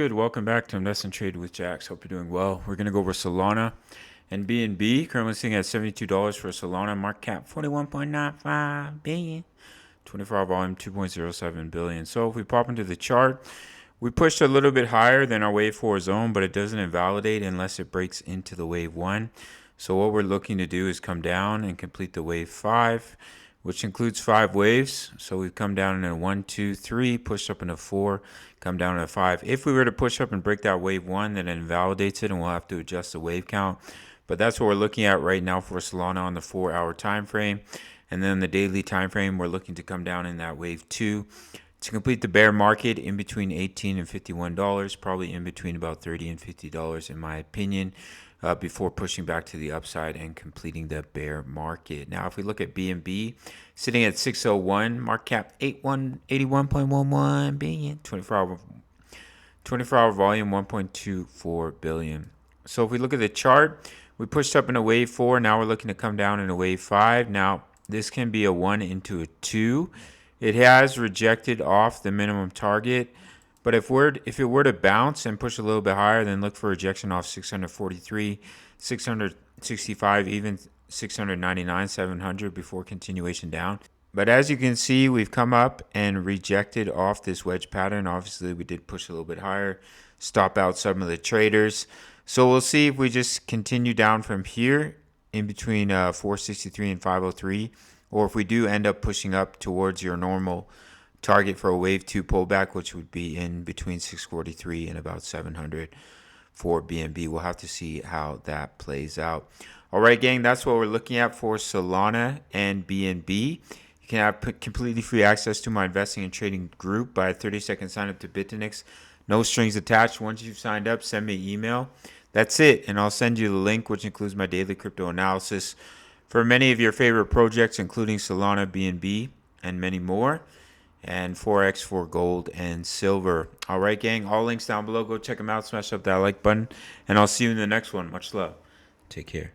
Good. Welcome back to Invest and Trade with Jax. Hope you're doing well. We're going to go over Solana and BNB. Currently sitting at $72 for Solana. Market cap 41.95 billion. 24-hour volume 2.07 billion. So if we pop into the chart, we pushed a little bit higher than our wave 4 zone, but it doesn't invalidate unless it breaks into the wave 1. So what we're looking to do is come down and complete the wave 5, which includes 5 waves. So we've come down in a 1, 2, 3, pushed up in a 4, come down in a 5. If we were to push up and break that wave 1, then it invalidates it and we'll have to adjust the wave count. But that's what we're looking at right now for Solana on the 4-hour time frame. And then the daily time frame, we're looking to come down in that wave 2 to complete the bear market in between $18 and $51, probably in between about $30 and $50 in my opinion, before pushing back to the upside and completing the bear market. Now, if we look at BNB, sitting at 601, market cap 81.11 billion, 24-hour volume 1.24 billion. So if we look at the chart, we pushed up in a wave 4. Now we're looking to come down in a wave 5. Now, this can be a 1 into a 2. It has rejected off the minimum target, but if it were to bounce and push a little bit higher, then look for rejection off 643, 665, even 699, 700 before continuation down. But as you can see, we've come up and rejected off this wedge pattern. Obviously, we did push a little bit higher, stop out some of the traders. So we'll see if we just continue down from here in between 463 and 503, or if we do end up pushing up towards your normal target for a wave 2 pullback, which would be in between 643 and about 700 for BNB. We'll have to see how that plays out. All right, gang, that's what we're looking at for Solana and BNB. You can have completely free access to my investing and trading group by a 30-second sign up to Bitfinex. No strings attached. Once you've signed up, send me an email. That's it, and I'll send you the link, which includes my daily crypto analysis for many of your favorite projects, including Solana, BNB, and many more, and Forex for gold and silver. All right, gang, all links down below. Go check them out. Smash up that like button, and I'll see you in the next one. Much love. Take care.